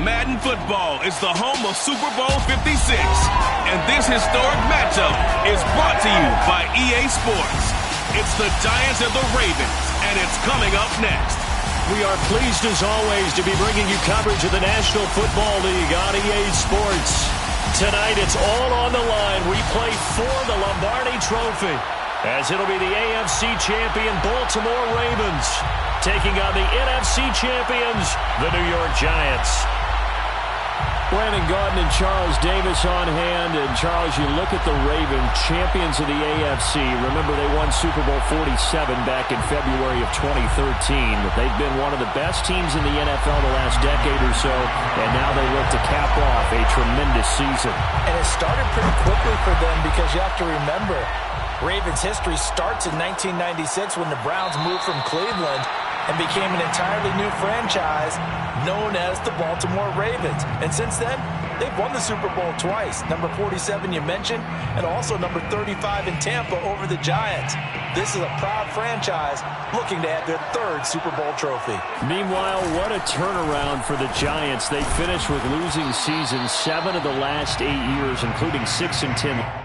Madden Football is the home of Super Bowl 56, and this historic matchup is brought to you by EA Sports. It's the Giants and the Ravens, and it's coming up next. We are pleased, as always, to be bringing you coverage of the National Football League on EA Sports. Tonight, it's all on the line. We play for the Lombardi Trophy, as it'll be the AFC champion Baltimore Ravens taking on the NFC champions, the New York Giants. Brandon Gaudin and Charles Davis on hand. And Charles, you look at the Ravens, champions of the AFC. Remember, they won Super Bowl 47 back in February of 2013. They've been one of the best teams in the NFL the last decade or so, and now they look to cap off a tremendous season. And it started pretty quickly for them, because you have to remember, Ravens history starts in 1996 when the Browns moved from Cleveland and became an entirely new franchise known as the Baltimore Ravens. And since then, they've won the Super Bowl twice. Number 47 you mentioned, and also number 35 in Tampa over the Giants. This is a proud franchise looking to add their third Super Bowl trophy. Meanwhile, what a turnaround for the Giants. They finished with losing seasons 7 of the last 8 years, including 6 and 10.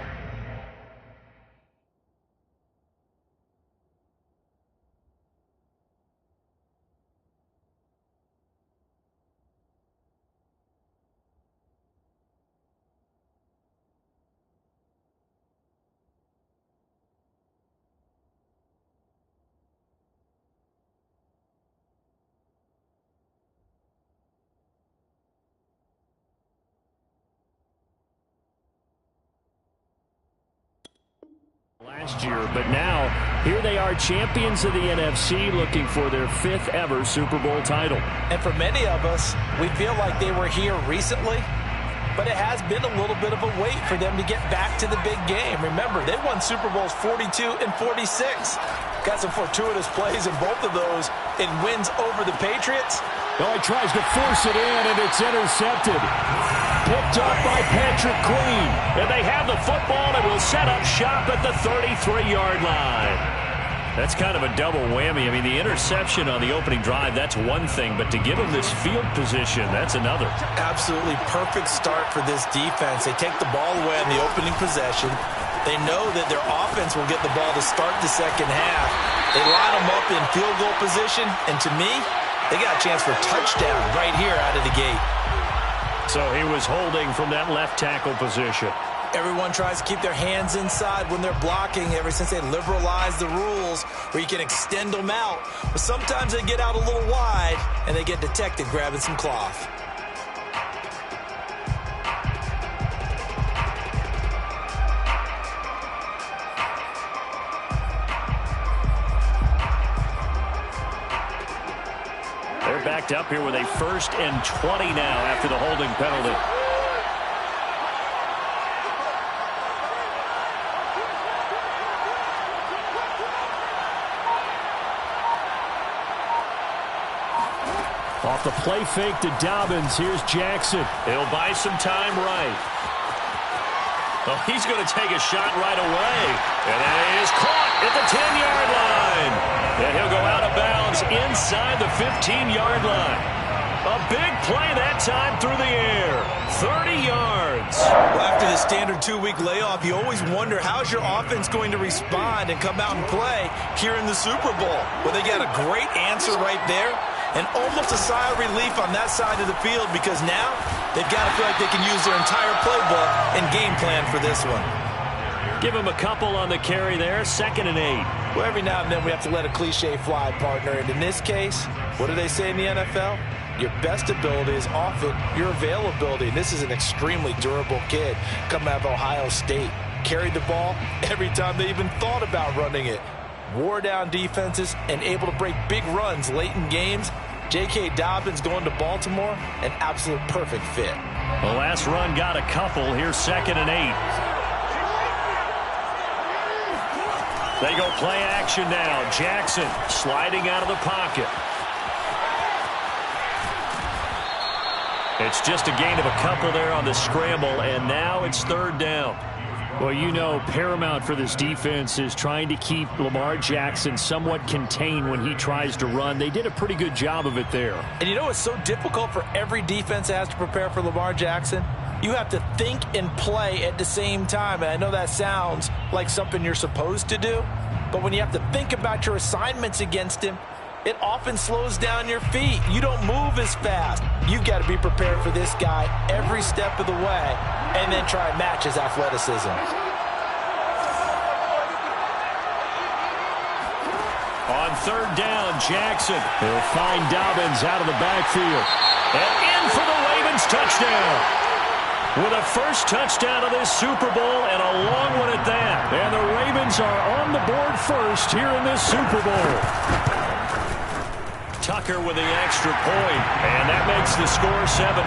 Last year, but now here they are, champions of the NFC, looking for their 5th ever Super Bowl title. And for many of us, we feel like they were here recently, but it has been a little bit of a wait for them to get back to the big game. Remember, they won Super Bowls 42 and 46. Got some fortuitous plays in both of those in wins over the Patriots. Oh, he tries to force it in, and it's intercepted. Picked up by Patrick Queen. And they have the football and will set up shop at the 33-yard line. That's kind of a double whammy. I mean, the interception on the opening drive, that's one thing, but to give them this field position, that's another. Absolutely perfect start for this defense. They take the ball away on the opening possession. They know that their offense will get the ball to start the second half. They line them up in field goal position, and to me, they got a chance for a touchdown right here out of the gate. So he was holding from that left tackle position. Everyone tries to keep their hands inside when they're blocking ever since they liberalized the rules where you can extend them out. But sometimes they get out a little wide, and they get detected grabbing some cloth. They're backed up here with a 1st and 20 now after the holding penalty. Off the play fake to Dobbins. Here's Jackson. He'll buy some time right. Oh, he's going to take a shot right away. And that is caught at the 10-yard line. And he'll go out of bounds inside the 15-yard line. A big play that time through the air. 30 yards. Well, after the standard 2-week layoff, you always wonder, how's your offense going to respond and come out and play here in the Super Bowl? Well, they got a great answer right there, and almost a sigh of relief on that side of the field, because now they've got to feel like they can use their entire playbook and game plan for this one. Give him a couple on the carry there, 2nd and 8. Well, every now and then we have to let a cliche fly, partner. And in this case, what do they say in the NFL? Your best ability is often your availability. And this is an extremely durable kid coming out of Ohio State. Carried the ball every time they even thought about running it. Wore down defenses and able to break big runs late in games. J.K. Dobbins going to Baltimore, an absolute perfect fit. The last run got a couple. Here's 2nd and 8. They go play action now. Jackson sliding out of the pocket. It's just a gain of a couple there on the scramble, and now it's 3rd down. Well, you know, paramount for this defense is trying to keep Lamar Jackson somewhat contained when he tries to run. They did a pretty good job of it there. And you know it's so difficult for every defense that has to prepare for Lamar Jackson? You have to think and play at the same time. And I know that sounds like something you're supposed to do, but when you have to think about your assignments against him, it often slows down your feet. You don't move as fast. You've got to be prepared for this guy every step of the way and then try and match his athleticism. On third down, Jackson will find Dobbins out of the backfield. And in for the Ravens touchdown. With a first touchdown of this Super Bowl and a long one at that. And the Ravens are on the board first here in this Super Bowl. Tucker with the extra point, and that makes the score 7-0.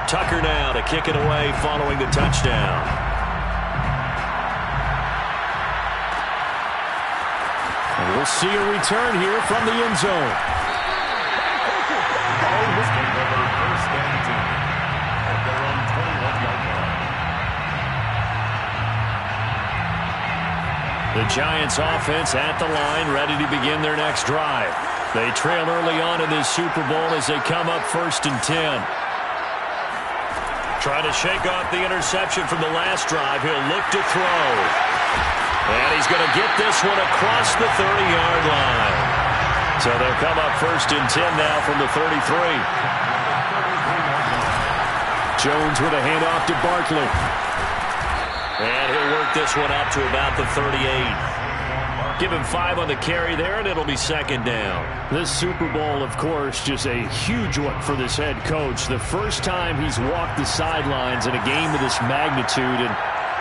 Tucker now to kick it away following the touchdown. And we'll see a return here from the end zone. The Giants offense at the line, ready to begin their next drive. They trail early on in this Super Bowl as they come up 1st and 10. Trying to shake off the interception from the last drive. He'll look to throw. And he's going to get this one across the 30-yard line. So they'll come up 1st and 10 now from the 33. Jones with a handoff to Barkley. And he'll work this one up to about the 38. Give him 5 on the carry there, and it'll be 2nd down. This Super Bowl, of course, just a huge one for this head coach. The first time he's walked the sidelines in a game of this magnitude. And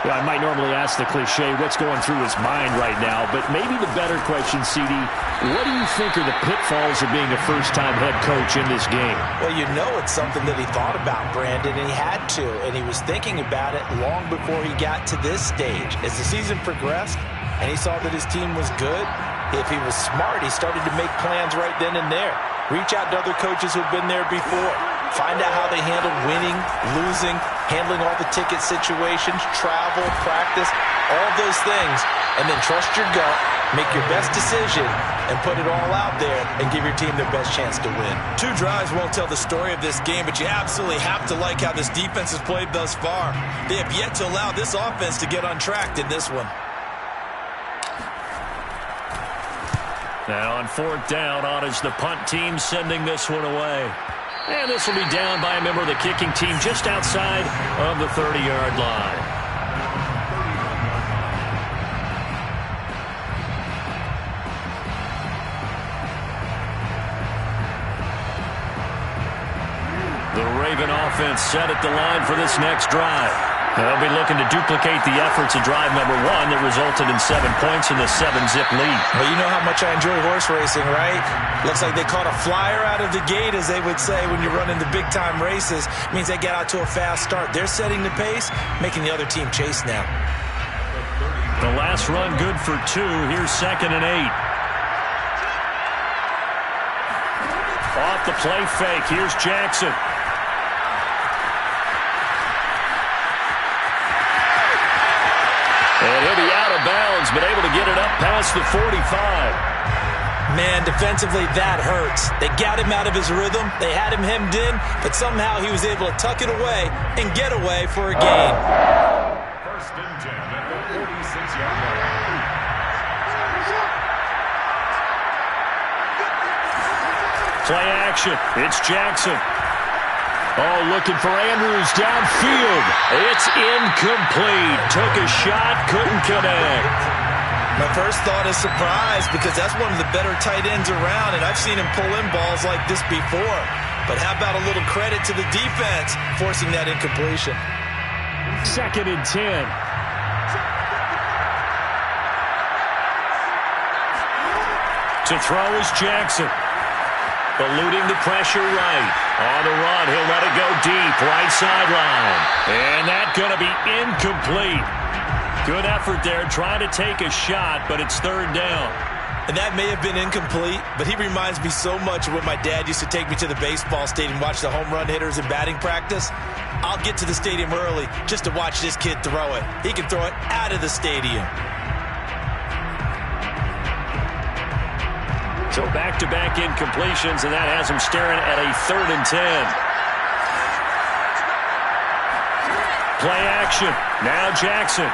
I might normally ask the cliche, what's going through his mind right now? But maybe the better question, CD, what do you think are the pitfalls of being a first-time head coach in this game? Well, you know it's something that he thought about, Brandon, and he had to. And he was thinking about it long before he got to this stage. As the season progressed, and he saw that his team was good, if he was smart, he started to make plans right then and there. Reach out to other coaches who've been there before. Find out how they handled winning, losing, handling all the ticket situations, travel, practice, all those things. And then trust your gut, make your best decision, and put it all out there and give your team their best chance to win. 2 drives won't tell the story of this game, but you absolutely have to like how this defense has played thus far. They have yet to allow this offense to get untracked in this one. Now on 4th down, on is the punt team sending this one away. And this will be down by a member of the kicking team just outside of the 30-yard line. The Raven offense set at the line for this next drive. They'll be looking to duplicate the efforts of drive number 1 that resulted in 7 points in the 7-zip lead. Well, you know how much I enjoy horse racing, right? Looks like they caught a flyer out of the gate, as they would say when you're running the big-time races. It means they get out to a fast start. They're setting the pace, making the other team chase now. The last run good for 2. Here's 2nd and 8. Off the play fake. Here's Jackson. And he'll be out of bounds, but able to get it up past the 45. Man, defensively, that hurts. They got him out of his rhythm. They had him hemmed in, but somehow he was able to tuck it away and get away for a gain. 1st and 10 at the 46-yard line. Play action. It's Jackson. Oh, looking for Andrews downfield. It's incomplete. Took a shot, couldn't connect. My first thought is surprise, because that's one of the better tight ends around, and I've seen him pull in balls like this before. But how about a little credit to the defense forcing that incompletion? 2nd and 10. To throw is Jackson. Eluding the pressure right. On the run, he'll let it go deep, right sideline. And that's going to be incomplete. Good effort there, trying to take a shot, but it's third down. And that may have been incomplete, but he reminds me so much of when my dad used to take me to the baseball stadium and watch the home run hitters in batting practice. I'll get to the stadium early just to watch this kid throw it. He can throw it out of the stadium. So back-to-back incompletions, and that has him staring at a 3rd and 10. Play action. Now Jackson.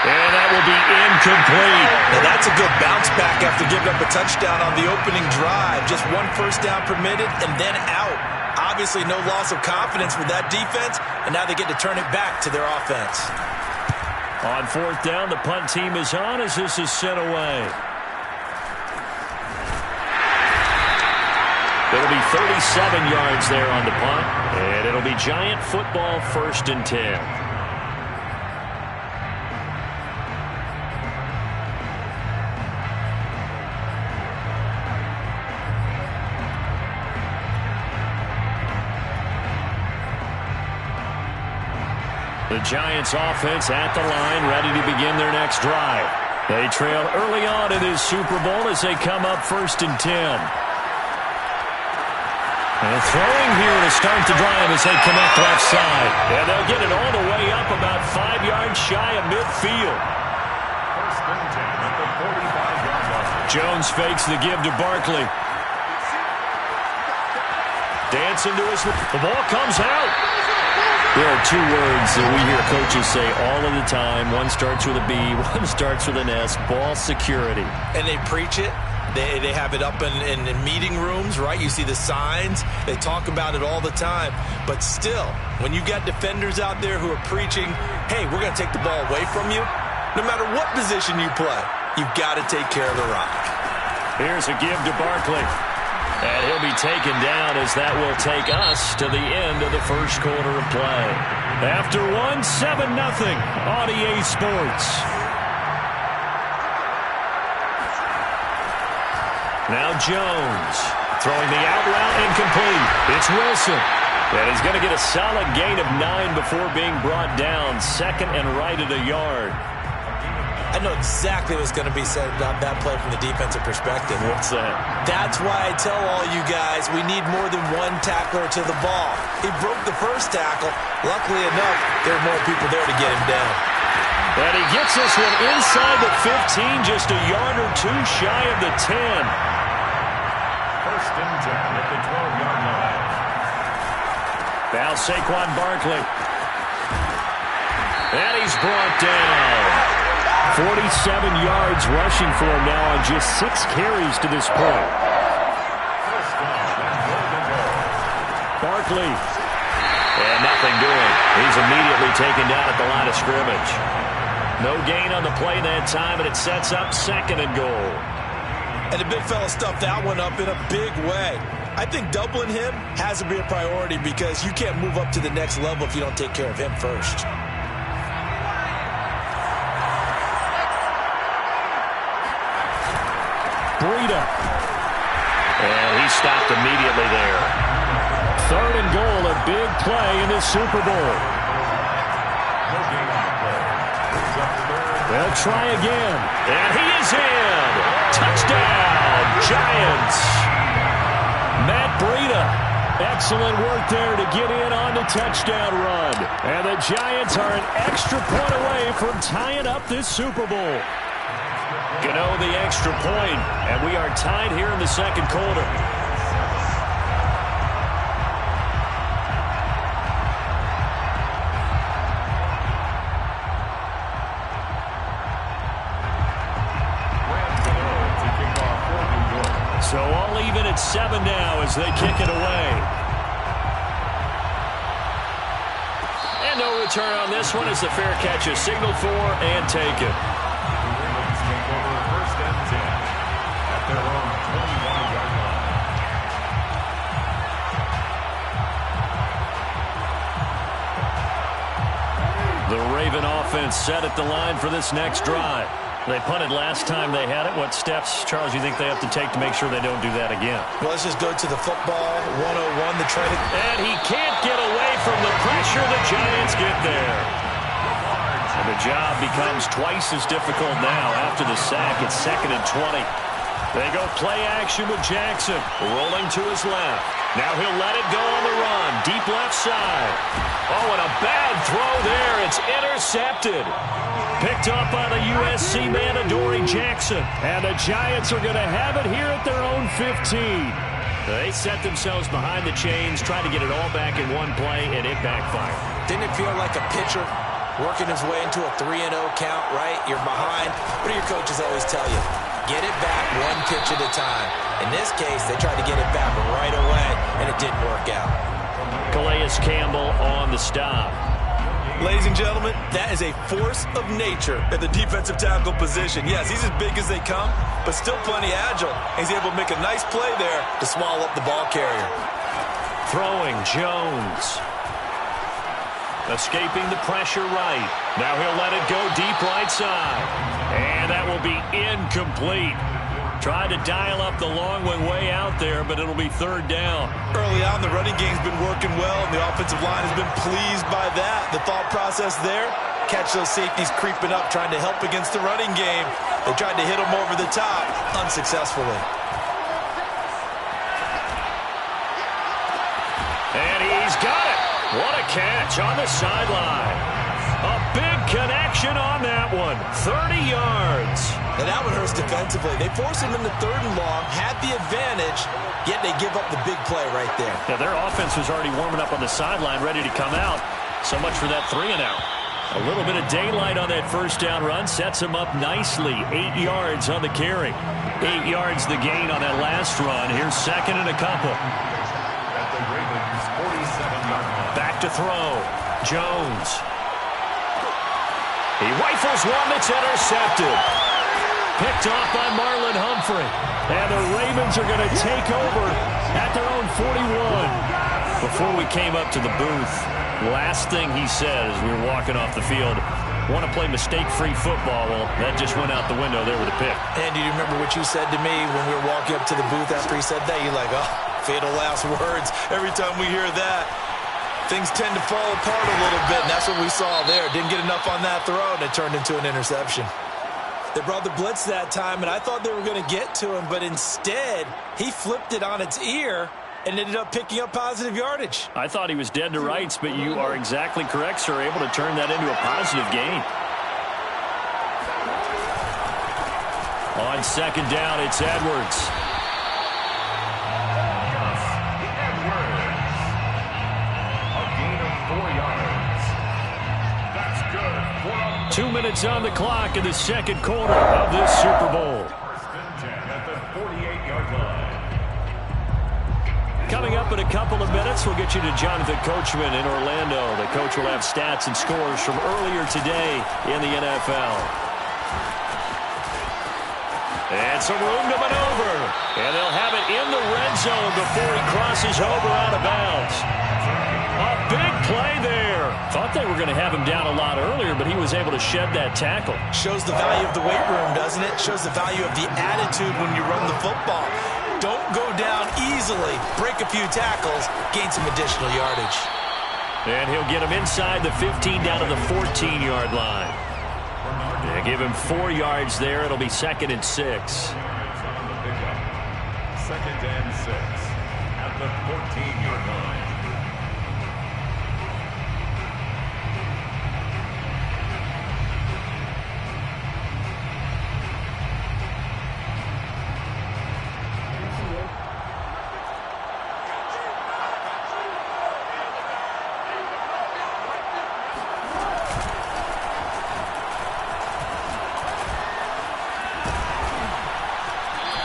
And that will be incomplete. Now that's a good bounce back after giving up a touchdown on the opening drive. Just 1 first down permitted and then out. Obviously no loss of confidence with that defense, and now they get to turn it back to their offense. On 4th down, the punt team is on as this is sent away. It'll be 37 yards there on the punt, and it'll be Giant football 1st and 10. The Giants offense at the line, ready to begin their next drive. They trail early on in this Super Bowl as they come up 1st and 10. And throwing here to start the drive as they connect left side. And they'll get it all the way up about 5 yards shy of midfield. 1st and 10 at the 45-yard line. Jones fakes the give to Barkley. Dancing to his... The ball comes out. There are 2 words that we hear coaches say all of the time. One starts with a B, one starts with an S. Ball security. And they preach it. They have it up in meeting rooms, right? You see the signs. They talk about it all the time. But still, when you got defenders out there who are preaching, hey, we're going to take the ball away from you, no matter what position you play, you've got to take care of the rock. Here's a give to Barkley. And he'll be taken down as that will take us to the end of the 1st quarter of play. After 7-0 on EA Sports. Now Jones throwing the out route incomplete. It's Wilson. And he's going to get a solid gain of 9 before being brought down. 2nd and right at a yard. I know exactly what's going to be said about that play from the defensive perspective. What's that? That's why I tell all you guys we need more than 1 tackler to the ball. He broke the 1st tackle. Luckily enough, there are more people there to get him down. And he gets this one inside the 15, just a yard or 2 shy of the 10. 1st and 10 at the 12-yard line. Now Saquon Barkley. And he's brought down. 47 yards rushing for him now on just 6 carries to this point. Barkley. And nothing doing. He's immediately taken down at the line of scrimmage. No gain on the play that time, and it sets up 2nd and goal. And the big fella stuffed that one up in a big way. I think doubling him has to be a priority because you can't move up to the next level if you don't take care of him first. Breida. And he stopped immediately there. 3rd and goal, a big play in this Super Bowl. They'll try again. And he is in. Touchdown, Giants. Matt Breida. Excellent work there to get in on the touchdown run. And the Giants are an extra point away from tying up this Super Bowl. Gano the extra point, and we are tied here in the 2nd quarter. So all even at 7 now as they kick it away. And no return on this one as the fair catch is signaled for and taken. The Raven offense set at the line for this next drive. They punted last time they had it. What steps, Charles, you think they have to take to make sure they don't do that again? Well, let's just go to the football 101 to try to... And he can't get away from the pressure. The Giants get there. And the job becomes twice as difficult now after the sack. It's 2nd and 20. They go play action with Jackson. Rolling to his left. Now he'll let it go on the run. Deep left side. Oh, and a bad throw there. It's intercepted. Picked up by the USC man, Adoree Jackson. And the Giants are going to have it here at their own 15. They set themselves behind the chains, tried to get it all back in one play, and it backfired. Didn't it feel like a pitcher working his way into a 3-0 count, right? You're behind. What do your coaches always tell you? Get it back one pitch at a time. In this case, they tried to get it back right away, and it didn't work out. Calais Campbell on the stop. Ladies and gentlemen, that is a force of nature at the defensive tackle position. Yes, he's as big as they come, but still plenty agile. He's able to make a nice play there to swallow up the ball carrier. Throwing Jones. Escaping the pressure right. Now he'll let it go deep right side. And that will be incomplete. Tried to dial up the long one way out there, but it'll be 3rd down. Early on, the running game's been working well, and the offensive line has been pleased by that. The thought process there, catch those safeties creeping up, trying to help against the running game. They tried to hit them over the top, unsuccessfully. And he's got it. What a catch on the sideline. A big connection on that one. 30 yards. And that one hurts defensively. They forced him into 3rd and long, had the advantage, yet they give up the big play right there. Yeah, their offense was already warming up on the sideline, ready to come out. So much for that 3 and out. A little bit of daylight on that 1st down run sets him up nicely. 8 yards on the carry. 8 yards the gain on that last run. Here's 2nd and a couple. At the Ravens' 47-yard line. Back to throw. Jones. He rifles one that's intercepted. Picked off by Marlon Humphrey. And the Ravens are going to take over at their own 41. Before we came up to the booth, last thing he said as we were walking off the field, want to play mistake-free football. Well, that just went out the window there with a pick. And do you remember what you said to me when we were walking up to the booth after he said that? You're like, oh, fatal last words. Every time we hear that, things tend to fall apart a little bit, and that's what we saw there. Didn't get enough on that throw, and it turned into an interception. They brought the blitz that time, and I thought they were going to get to him, but instead, he flipped it on its ear and ended up picking up positive yardage. I thought he was dead to rights, but you are exactly correct, sir, able to turn that into a positive gain. On 2nd down, it's Edwards. A gain of 4 yards. That's good. 2 minutes on the clock in the 2nd quarter of this Super Bowl. 1st and 10 at the 48-yard line. Coming up in a couple of minutes, we'll get you to Jonathan Coachman in Orlando. The coach will have stats and scores from earlier today in the NFL. And some room to maneuver. And they'll have it in the red zone before he crosses over out of bounds. A big play there. Thought they were going to have him down a lot earlier, but he was able to shed that tackle. Shows the value of the weight room, doesn't it? Shows the value of the attitude when you run the football. Don't go down easily. Break a few tackles. Gain some additional yardage. And he'll get him inside the 15 down to the 14-yard line. Yeah, give him 4 yards there. It'll be 2nd and 6. 2nd and 6 at the 14-yard line.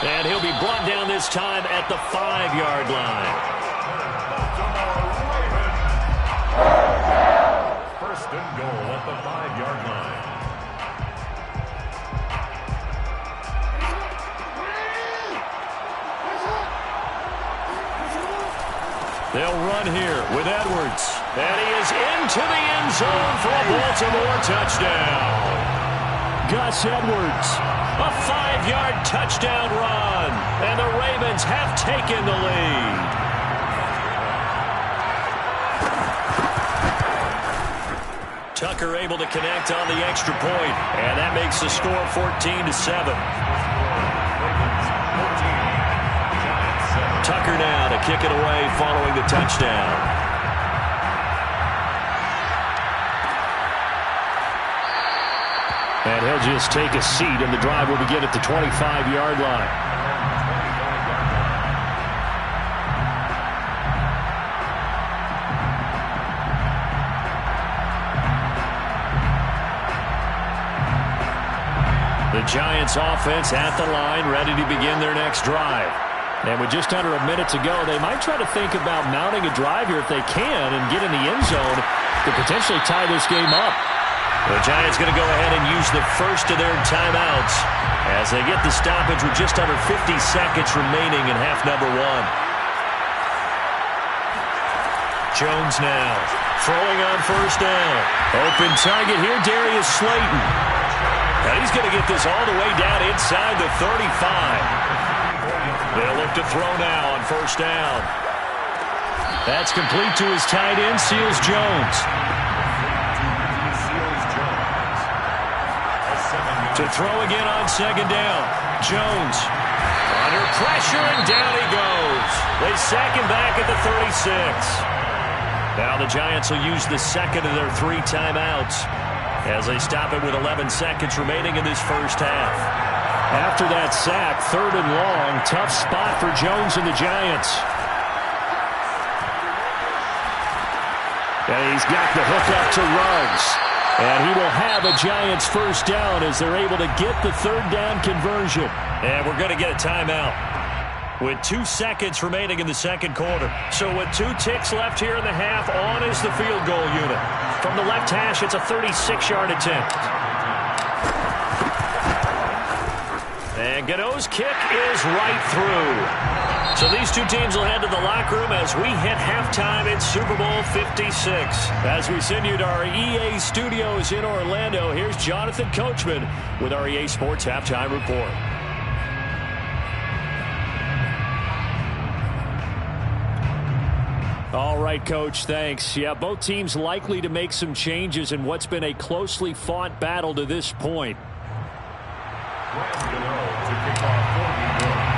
And he'll be brought down this time at the 5-yard line. 1st and goal at the 5-yard line. They'll run here with Edwards. And he is into the end zone for a Baltimore touchdown. Gus Edwards. A 5-yard touchdown run. And the Ravens have taken the lead. Tucker able to connect on the extra point, and that makes the score 14-7. Tucker now to kick it away following the touchdown. And he'll just take a seat, and the drive will begin at the 25-yard line. The Giants offense at the line, ready to begin their next drive. And with just under a minute to go, they might try to think about mounting a drive here if they can and get in the end zone to potentially tie this game up. The Giants going to go ahead and use the first of their timeouts as they get the stoppage with just under 50 seconds remaining in half number one. Jones now throwing on first down. Open target here, Darius Slayton. And he's going to get this all the way down inside the 35. They'll look to throw now on first down. That's complete to his tight end, Seals Jones. To throw again on second down. Jones under pressure, and down he goes. They sack him back at the 36. Now the Giants will use the second of their 3 timeouts as they stop it with 11 seconds remaining in this first half. After that sack, 3rd and long, tough spot for Jones and the Giants. And he's got the hook up to Ruggs. And he will have a Giants first down as they're able to get the 3rd down conversion. And we're going to get a timeout with 2 seconds remaining in the second quarter. So with 2 ticks left here in the half, on is the field goal unit. From the left hash, it's a 36-yard attempt. And Gano's kick is right through. So these 2 teams will head to the locker room as we hit halftime in Super Bowl 56. As we send you to our EA studios in Orlando, here's Jonathan Coachman with our EA Sports Halftime Report. All right, Coach, thanks. Yeah, both teams likely to make some changes in what's been a closely fought battle to this point.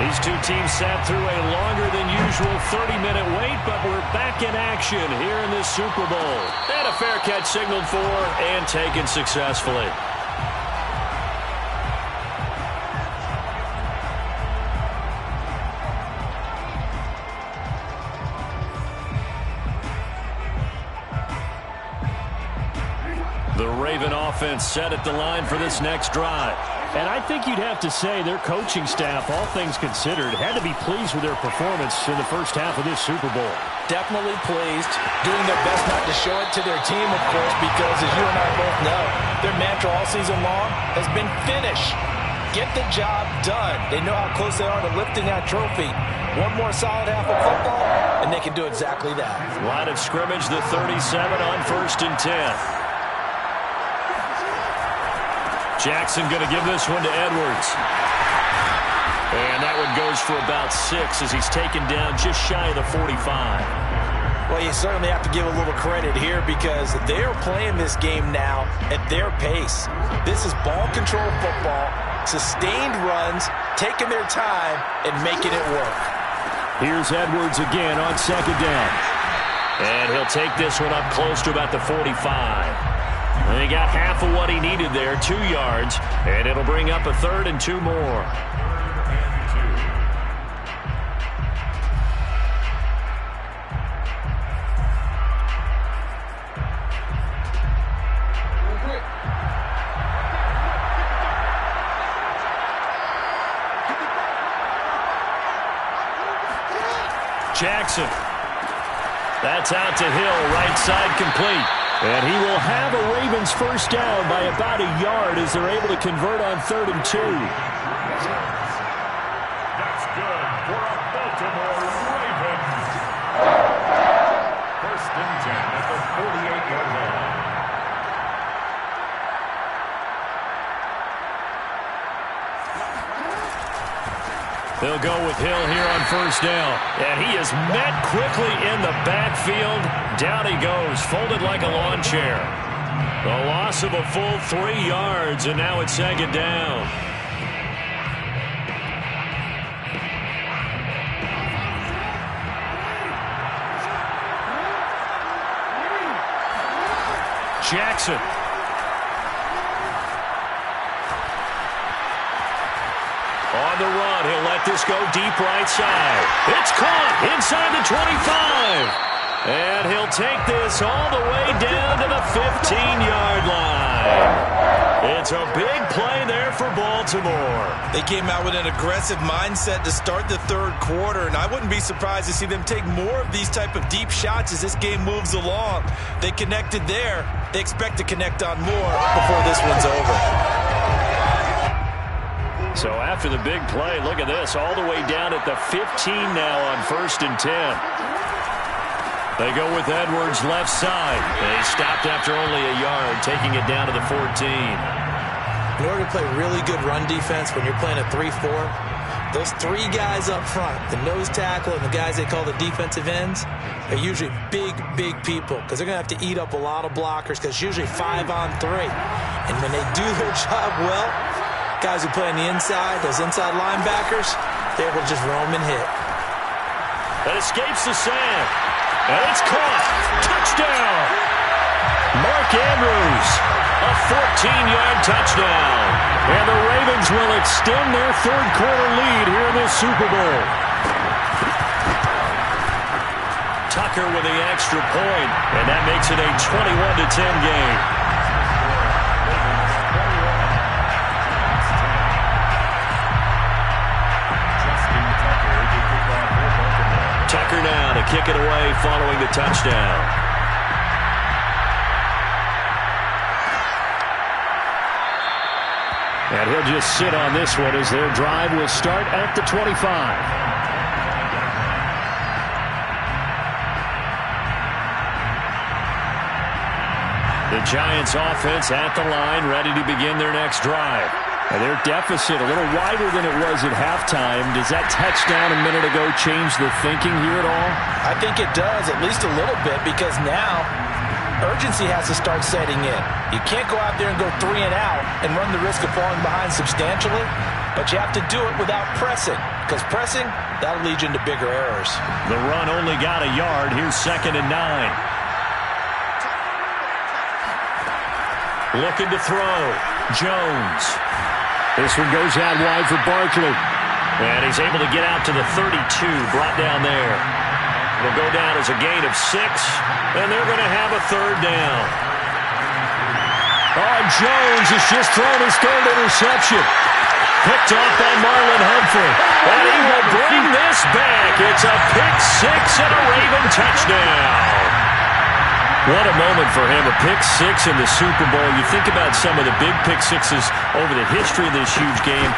These 2 teams sat through a longer than usual 30-minute wait, but we're back in action here in this Super Bowl. And a fair catch signaled for and taken successfully. The Raven offense set at the line for this next drive. And I think you'd have to say their coaching staff, all things considered, had to be pleased with their performance in the first half of this Super Bowl. Definitely pleased, doing their best not to show it to their team, of course, because as you and I both know, their mantra all season long has been finish. Get the job done. They know how close they are to lifting that trophy. One more solid half of football, and they can do exactly that. Line of scrimmage, the 37 on 1st and 10. Jackson going to give this one to Edwards. And that one goes for about 6 as he's taken down just shy of the 45. Well, you certainly have to give a little credit here because they're playing this game now at their pace. This is ball control football, sustained runs, taking their time, and making it work. Here's Edwards again on second down. And he'll take this one up close to about the 45. And he got half of what he needed there, 2 yards, and it'll bring up a 3rd and 2 more. Jackson. That's out to Hill, right side complete. And he will have a Ravens first down by about a yard as they're able to convert on 3rd and 2. That's good for a Baltimore Ravens. 1st and 10 at the 48-yard line. They'll go with Hill here on first down. And he is met quickly in the backfield. Down he goes, folded like a lawn chair. A loss of a full 3 yards, and now it's second down. Jackson. On the run, he'll let this go deep right side. It's caught inside the 25. And he'll take this all the way down to the 15-yard line. It's a big play there for Baltimore. They came out with an aggressive mindset to start the third quarter, and I wouldn't be surprised to see them take more of these type of deep shots as this game moves along. They connected there. They expect to connect on more before this one's over. So after the big play, look at this, all the way down at the 15 now on 1st and 10. They go with Edwards left side. They stopped after only a yard, taking it down to the 14. In order to play really good run defense when you're playing a 3-4, those 3 guys up front, the nose tackle and the guys they call the defensive ends, are usually big people because they're going to have to eat up a lot of blockers because it's usually 5 on 3. And when they do their job well, guys who play on the inside, those inside linebackers, they're able to just roam and hit. That escapes the sand. And it's caught. Touchdown. Mark Andrews. A 14-yard touchdown. And the Ravens will extend their third quarter lead here in the Super Bowl. Tucker with the extra point, and that makes it a 21-10 game. Tucker now to kick it away following the touchdown. And he'll just sit on this one as their drive will start at the 25. The Giants offense at the line, ready to begin their next drive. And their deficit a little wider than it was at halftime. Does that touchdown a minute ago change the thinking here at all? I think it does, at least a little bit, because now urgency has to start setting in. You can't go out there and go 3 and out and run the risk of falling behind substantially, but you have to do it without pressing, because pressing, that'll lead you into bigger errors. The run only got a yard. Here's 2nd and 9. Looking to throw. Jones. This one goes out wide for Barkley. And he's able to get out to the 32, brought down there. It'll go down as a gain of 6, and they're going to have a third down. Oh, Jones has just thrown his third interception. Picked off by Marlon Humphrey. And he will bring this back. It's a pick 6 and a Raven touchdown. What a moment for him, a pick 6 in the Super Bowl. You think about some of the big pick 6s over the history of this huge game.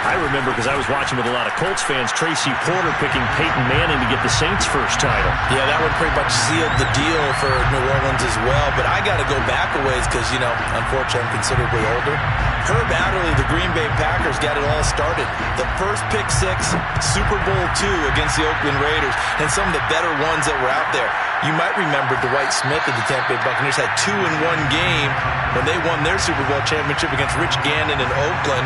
I remember, because I was watching with a lot of Colts fans, Tracy Porter picking Peyton Manning to get the Saints' first title. Yeah, that one pretty much sealed the deal for New Orleans as well. But I got to go back a ways because, you know, unfortunately I'm considerably older. Herb Adderley, the Green Bay Packers, got it all started. The first pick 6, Super Bowl II against the Oakland Raiders, and some of the better ones that were out there. You might remember Dwight Smith of the Tampa Bay Buccaneers had 2 in one game when they won their Super Bowl championship against Rich Gannon in Oakland.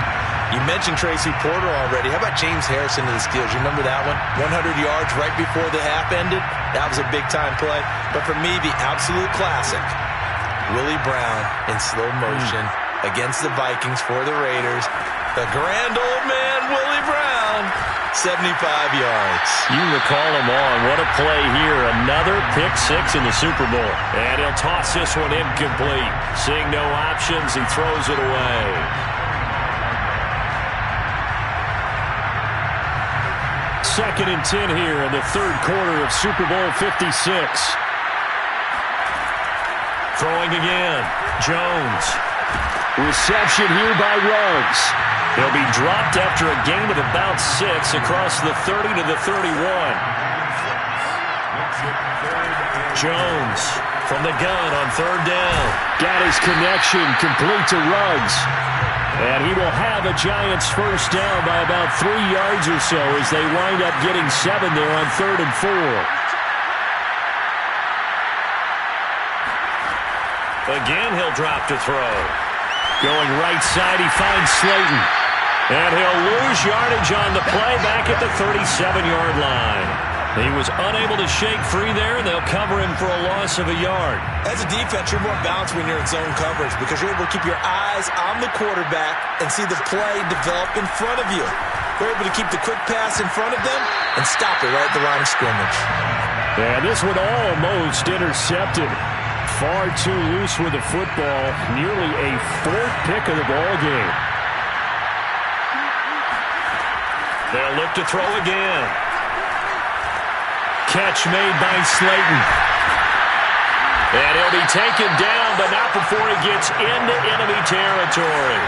You mentioned Tracy Porter already. How about James Harrison of the Steelers? You remember that one? 100 yards right before the half ended. That was a big-time play. But for me, the absolute classic, Willie Brown in slow motion against the Vikings for the Raiders. The grand old man, Willie Brown, 75 yards. You recall him on. What a play here. Another pick 6 in the Super Bowl. And he'll toss this one incomplete. Seeing no options, he throws it away. Second and 10 here in the third quarter of Super Bowl 56. Throwing again. Jones. Reception here by Ruggs. He'll be dropped after a gain of about 6 across the 30 to the 31. Jones from the gun on third down. Got his connection complete to Ruggs. And he will have a Giants first down by about 3 yards or so as they wind up getting 7 there on 3rd and 4. Again, he'll drop to throw. Going right side, he finds Slayton. And he'll lose yardage on the play back at the 37-yard line. He was unable to shake free there, and they'll cover him for a loss of a yard. As a defense, you're more balanced when you're in zone coverage because you're able to keep your eyes on the quarterback and see the play develop in front of you. You're able to keep the quick pass in front of them and stop it right at the line of scrimmage. And this one almost intercepted. Far too loose with the football. Nearly a 4th pick of the ball game. They'll look to throw again. Catch made by Slayton. And he'll be taken down, but not before he gets into enemy territory.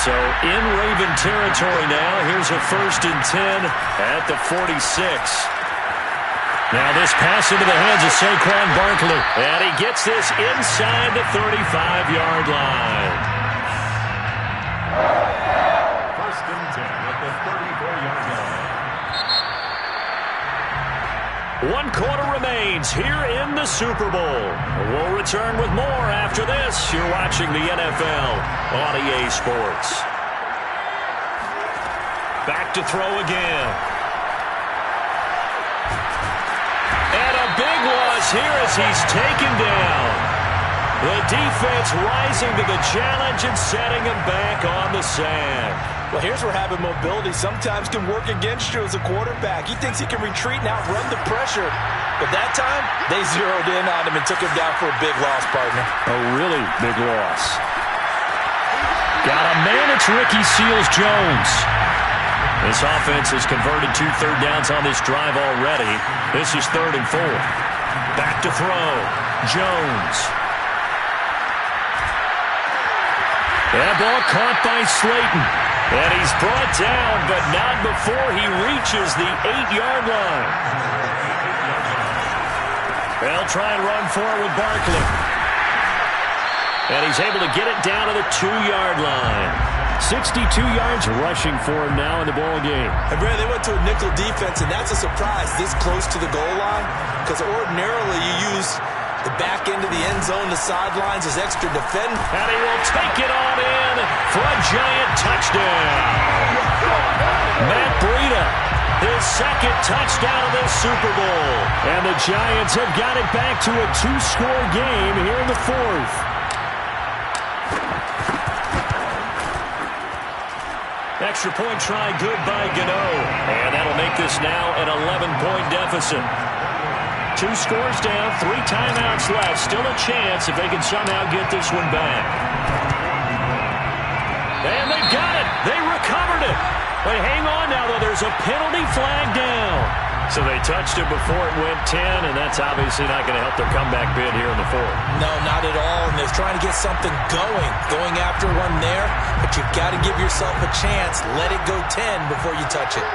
So in Raven territory now. Here's a 1st and 10 at the 46. Now this pass into the hands of Saquon Barkley. And he gets this inside the 35-yard line. 1st and 10 at the 34-yard line. 1 quarter remains here in the Super Bowl. We'll return with more after this. You're watching the NFL on EA Sports. Back to throw again. And a big loss here as he's taken down. The defense rising to the challenge and setting him back on the sand. Well, here's where having mobility sometimes can work against you as a quarterback. He thinks he can retreat and outrun the pressure. But that time, they zeroed in on him and took him down for a big loss, partner. A really big loss. Got a man, it's Ricky Seals-Jones. This offense has converted 2 third downs on this drive already. This is 3rd and 4. Back to throw. Jones. That ball caught by Slayton. And he's brought down, but not before he reaches the 8-yard line. They'll try and run for it with Barkley. And he's able to get it down to the 2-yard line. 62 yards rushing for him now in the ball game. And Brad, they went to a nickel defense, and that's a surprise this close to the goal line because ordinarily you use the back end of the end zone, the sidelines as extra defend. And he will take it on in for a Giant touchdown. Matt Breida, his 2nd touchdown of this Super Bowl. And the Giants have got it back to a 2-score game here in the 4th. Extra point try good by Gano. And that'll make this now an 11-point deficit. 2 scores down, 3 timeouts left. Still a chance if they can somehow get this one back. And they've got it. They recovered it. But hang on now, though. There's a penalty flag down. So they touched it before it went 10, and that's obviously not going to help their comeback bid here in the 4th. No, not at all. And they're trying to get something going after one there. But you've got to give yourself a chance. Let it go 10 before you touch it.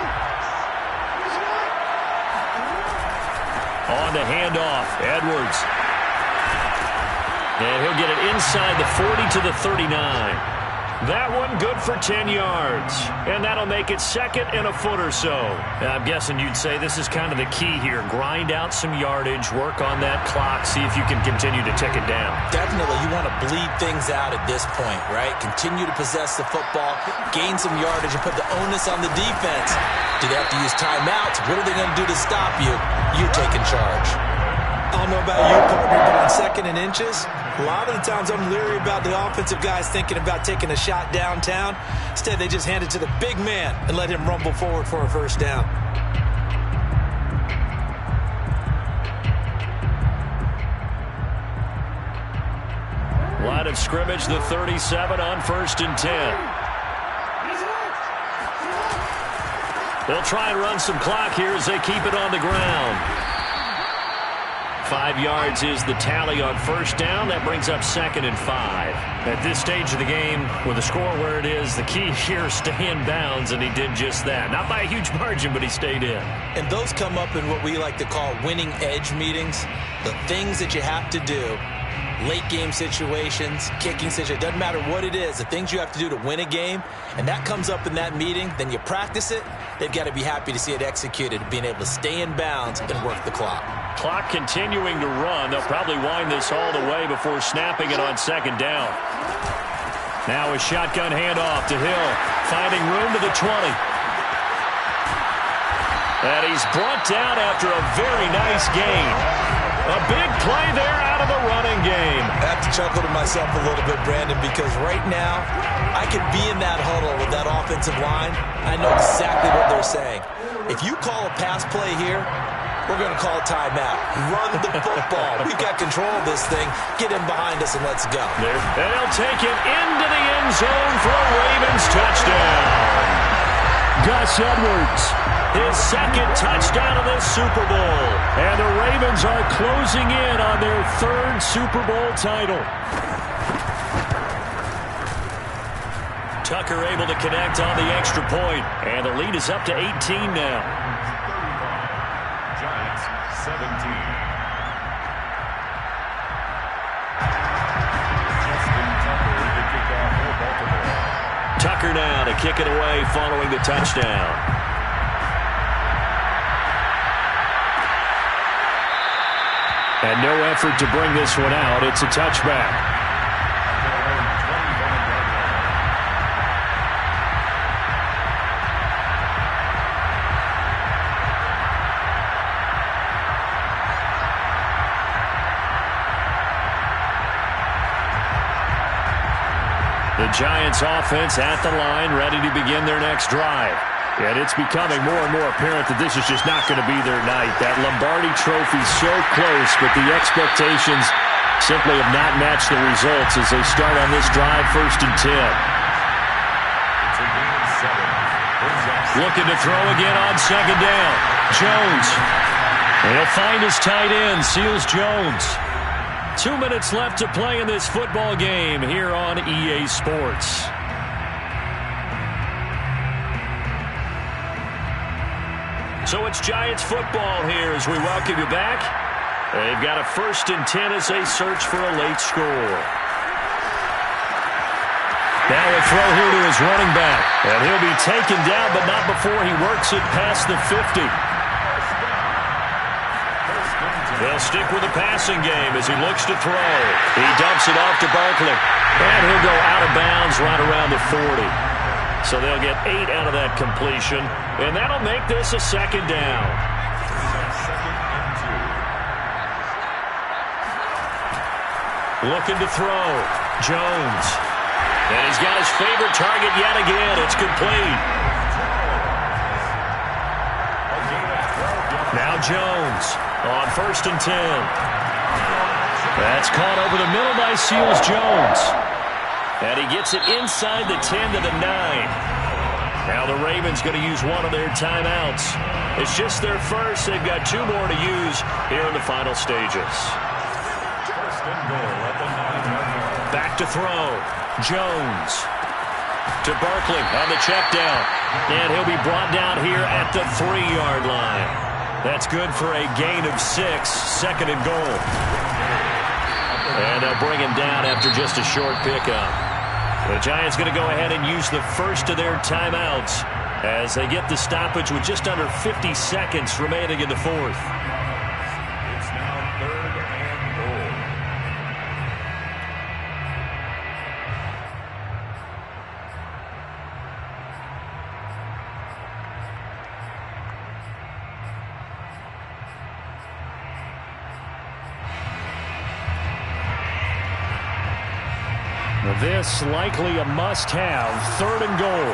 On the handoff, Edwards. And he'll get it inside the 40 to the 39. That one good for 10 yards. And that'll make it 2nd and a foot or so. I'm guessing you'd say this is kind of the key here. Grind out some yardage, work on that clock, see if you can continue to tick it down. Definitely. You want to bleed things out at this point, right? Continue to possess the football, gain some yardage, and put the onus on the defense. Do they have to use timeouts? What are they going to do to stop you? You're taking charge. I don't know about you, partner, but on 2nd and inches, a lot of the times I'm leery about the offensive guys thinking about taking a shot downtown. Instead, they just hand it to the big man and let him rumble forward for a first down. Line of scrimmage, the 37 on 1st and 10. They'll try and run some clock here as they keep it on the ground. 5 yards is the tally on 1st down. That brings up 2nd and 5. At this stage of the game, with the score where it is, the key here, stay in bounds, and he did just that. Not by a huge margin, but he stayed in. And those come up in what we like to call winning edge meetings. The things that you have to do late game situations, kicking situations, doesn't matter what it is, the things you have to do to win a game, and that comes up in that meeting, then you practice it, they've got to be happy to see it executed, being able to stay in bounds and work the clock. Clock continuing to run. They'll probably wind this all the way before snapping it on second down. Now a shotgun handoff to Hill, finding room to the 20. And he's brought down after a very nice gain. A big play there out of the running game. I have to chuckle to myself a little bit, Brandon, because right now I could be in that huddle with that offensive line. I know exactly what they're saying. If you call a pass play here, we're going to call a timeout. Run the football. We've got control of this thing. Get him behind us and let's go. And they'll take it into the end zone for a Ravens touchdown. Gus Edwards, his second touchdown of this Super Bowl. And the Ravens are closing in on their third Super Bowl title. Tucker able to connect on the extra point. And the lead is up to 18 now. Giants 17. Justin Tucker to kick off for Baltimore. Tucker now to kick it away following the touchdown. And no effort to bring this one out. It's a touchback. The Giants offense at the line, ready to begin their next drive. And it's becoming more and more apparent that this is just not going to be their night. That Lombardi Trophy so close, but the expectations simply have not matched the results as they start on this drive, 1st and 10. Looking to throw again on second down. Jones. And he'll find his tight end, Seals Jones. 2 minutes left to play in this football game here on EA Sports. So it's Giants football here as we welcome you back. They've got a 1st and 10 as they search for a late score. Now a throw here to his running back. And he'll be taken down, but not before he works it past the 50. They'll stick with the passing game as he looks to throw. He dumps it off to Barkley. And he'll go out of bounds right around the 40. So they'll get 8 out of that completion. And that'll make this a second down. Looking to throw. Jones. And he's got his favorite target yet again. It's complete. Now Jones on 1st and 10. That's caught over the middle by Seals Jones. And he gets it inside the 10 to the 9. Now the Ravens going to use one of their timeouts. It's just their first. They've got 2 more to use here in the final stages. Back to throw. Jones to Barkley on the check down. And he'll be brought down here at the 3-yard line. That's good for a gain of 6, 2nd and goal. And they'll bring him down after just a short pickup. The Giants going to go ahead and use the first of their timeouts as they get the stoppage with just under 50 seconds remaining in the 4th. It's now 3rd and goal. This likely a must-have, 3rd and goal.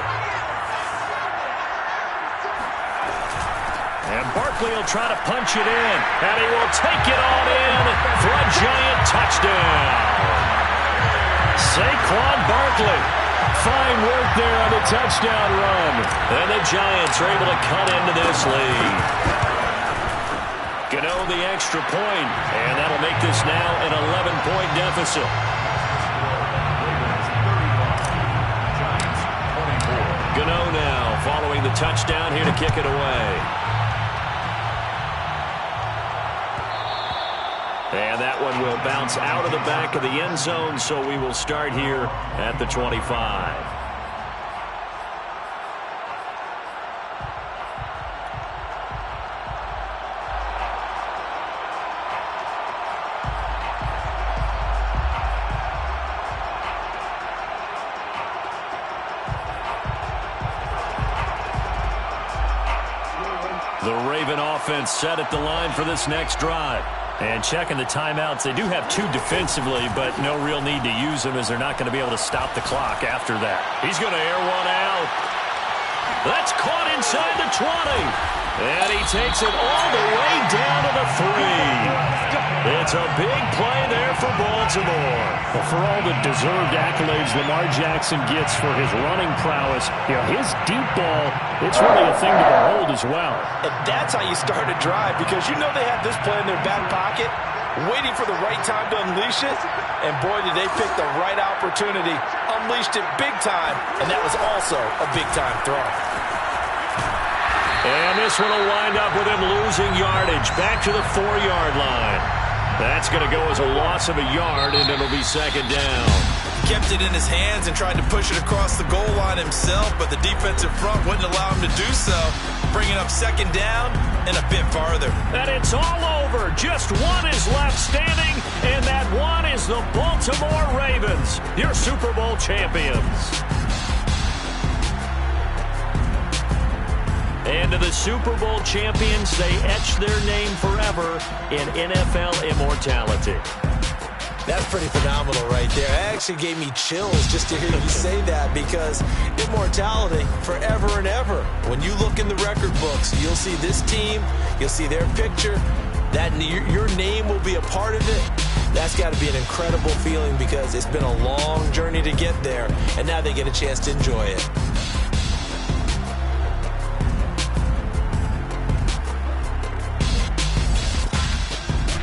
And Barkley will try to punch it in, and he will take it on in for a Giant touchdown. Saquon Barkley, fine work there on the touchdown run. And the Giants are able to cut into this lead. Gano the extra point, and that'll make this now an 11-point deficit. Gano now following the touchdown here to kick it away. And that one will bounce out of the back of the end zone, so we will start here at the 25. The Raven offense set at the line for this next drive. And checking the timeouts, they do have 2 defensively, but no real need to use them as they're not going to be able to stop the clock after that. He's going to air one out. That's caught inside the 20. And he takes it all the way down to the 3. It's a big play there for Baltimore. Well, for all the deserved accolades Lamar Jackson gets for his running prowess, his deep ball, it's really a thing to behold as well. And that's how you start a drive, because you know they have this play in their back pocket, waiting for the right time to unleash it. And boy, did they pick the right opportunity. Unleashed it big time, and that was also a big-time throw. And this one will wind up with him losing yardage back to the 4-yard line. That's going to go as a loss of a yard, and it'll be second down. Kept it in his hands and tried to push it across the goal line himself, but the defensive front wouldn't allow him to do so, bringing up second down and a bit farther. And it's all over. Just one is left standing, and that one is the Baltimore Ravens, your Super Bowl champions. And to the Super Bowl champions, they etch their name forever in NFL immortality. That's pretty phenomenal right there. It actually gave me chills just to hear you say that, because immortality forever and ever. When you look in the record books, you'll see this team, you'll see their picture, that your name will be a part of it. That's got to be an incredible feeling, because it's been a long journey to get there, and now they get a chance to enjoy it.